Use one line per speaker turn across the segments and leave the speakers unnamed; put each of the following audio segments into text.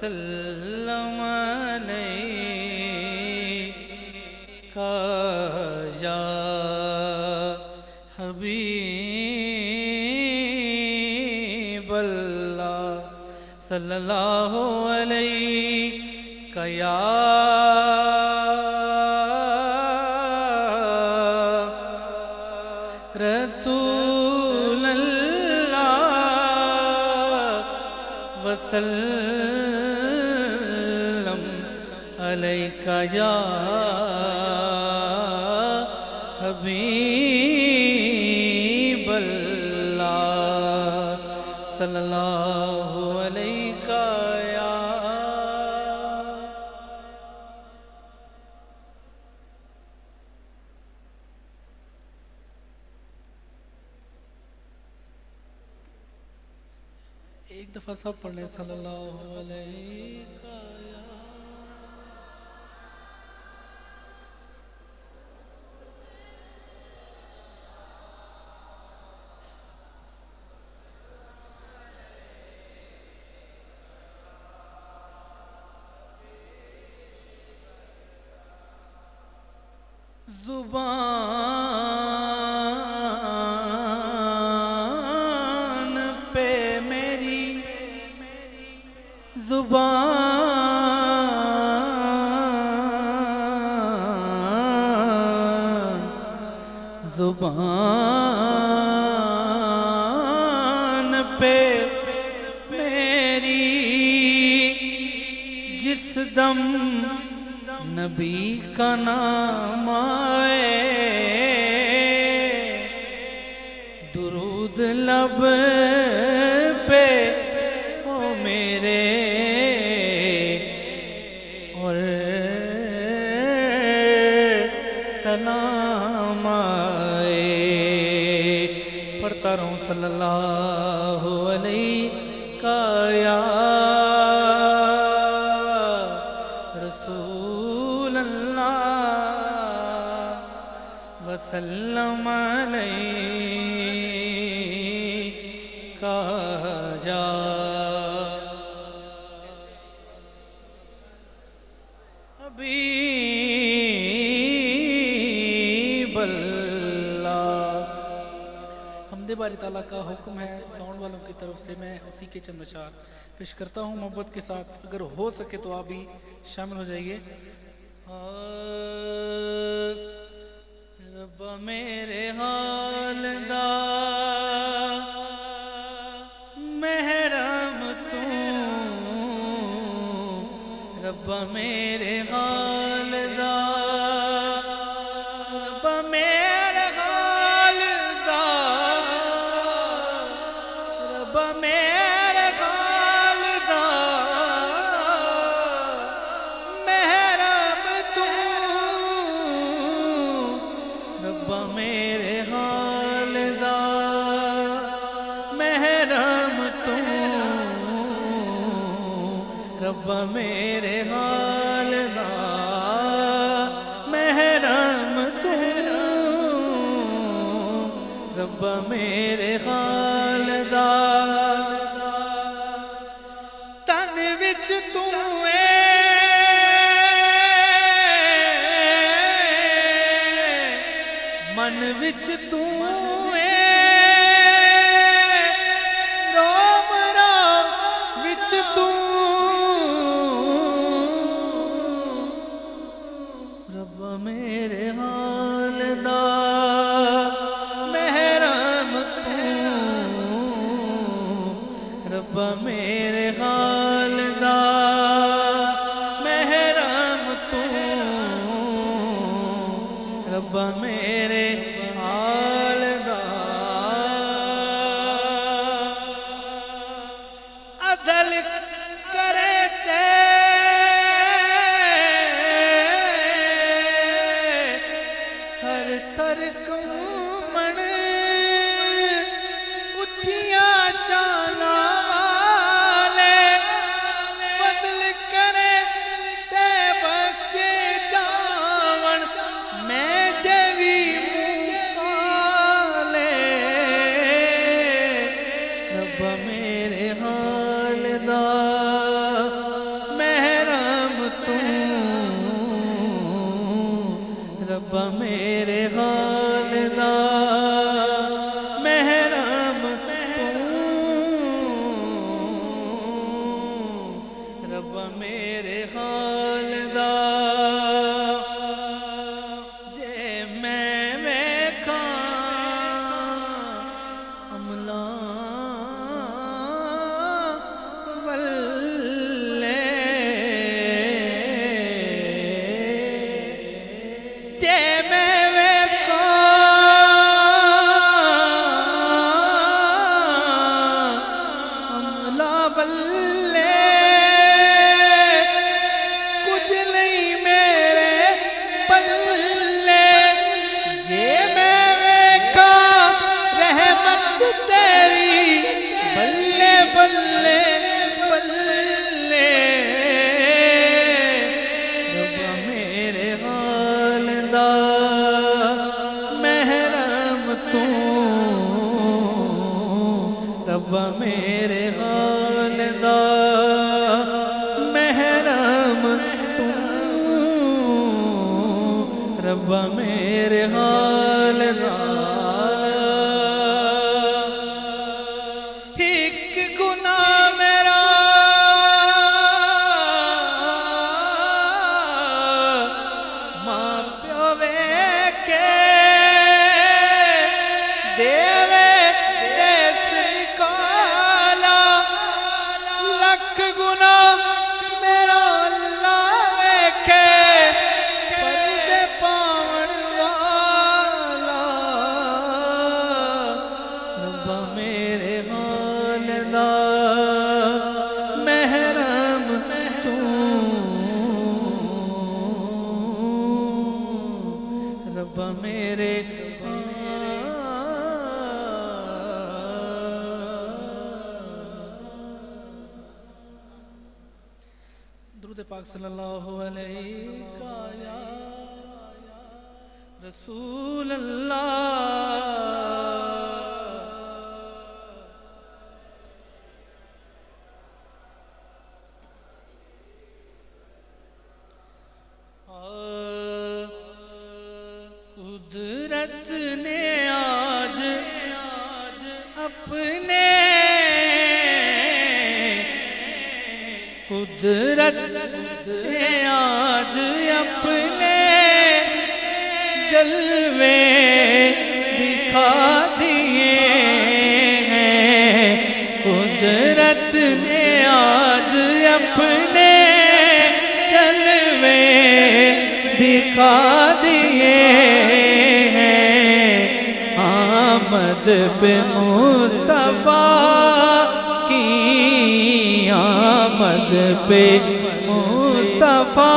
वसल्लम अलैका या हबीबल्लाह सल्लल्लाहु अलैका या वसल्लम अलैका या हबीबल्लाह सल्लल्लाहु अलैका या। एक दफा सब पढ़ने सल्लल्लाहु अलैका या। जुबान पे मेरी जुबान पे मेरी जिस दम नबी का नाम आए दुरूद लब पे ओ मेरे और सलाम आए। पढ़ता रहूं सल्लल्लाहु अलैका या रसूल अल्लाह वसल्लम अलैका या हबीबल्लाह। हमदे बारी ताला का हुक्म है, साउंड वालों की तरफ से मैं उसी के चंद अशार पेश करता हूँ मोहब्बत के साथ। अगर हो सके तो आप भी शामिल हो जाइए। रब्बा मेरे हाल दा महरम तू, रब्बा मेरे हाल दा, रब्बा मेरे हाल दा, रब्बा मेरे हाल दा महरम तू, रब्बा मेरे हाल दा महरम तू, रब्बा मेरे हाल दा महरम तू, रब्बा मेरे हाल दा। तन विच तू मन विच तू रोम राम विच तू, रब्बा मेरे हाल दा महरम तू, रब्बा मेरे हाल दा महरम तू, रब्बा मेरे हाल दा। अदल करे ते थर थर घूमण उच्चियां शानां वाले, फज़ल करे ते बख्शे जावण मैं जेवी मुकाले, रब्बा मेरे हाल दा मेरे हाल दा महरम तू रब्बा मेरे हाल दा जे मैं वेखा अमला वल्ले जे मैं वेखा अमला वल्ले कुछ नहीं मेरे पल्ले जे मैं वेखा रहमत तेरी बल्ले बल्ले बल्ले रब्बा मेरे हाल दा महरम तू रब्बा मेरे हाल दा महरम तू रब्बा मेरे हाल दा एक गुनाह मेरा मां प्यो वेखे देवे देस काला लख गुनाह मेरा अल्लाह वेखे पर्दे पावन वाला रब्बा मेरे हाल दा महरम तू रब्बा मेरे दुरूद पाक सल्लल्लाहु अलैहि या रसूल अल्लाह कुदरत ने आज अपने कुदरत ने आज अपने जलवे दिखा दिए हैं कुदरत ने आज अपने जलवे दिखा दिए हैं आमद पे मुस्तफा की आमद पे मुस्तफा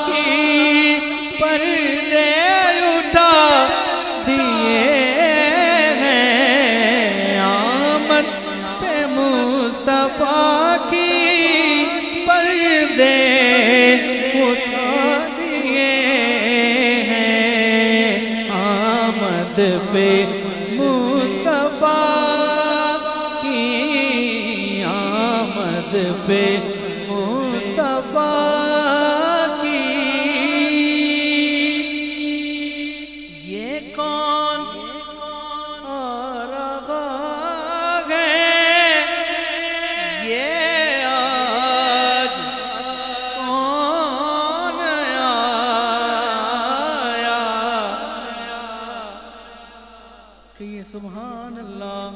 की पर्दे उठा दिए हैं आमद पे मुस्तफा की पर्दे उठा दिए हैं आमद पे मुस्तफा की आमद पे मुस्तफा की ये कौन आ रहा है ये आज कौन आया कि ये सुभान अल्लाह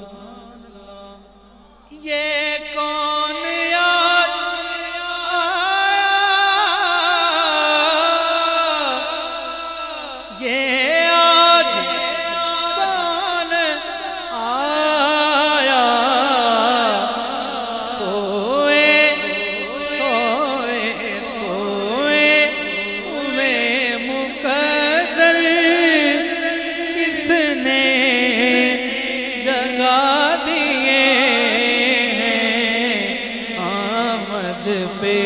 ये कौन याद आया ये आज कौन आया सोए सोए सोए हुए मुकद्दर किसने जगा दिए हैं आमद पे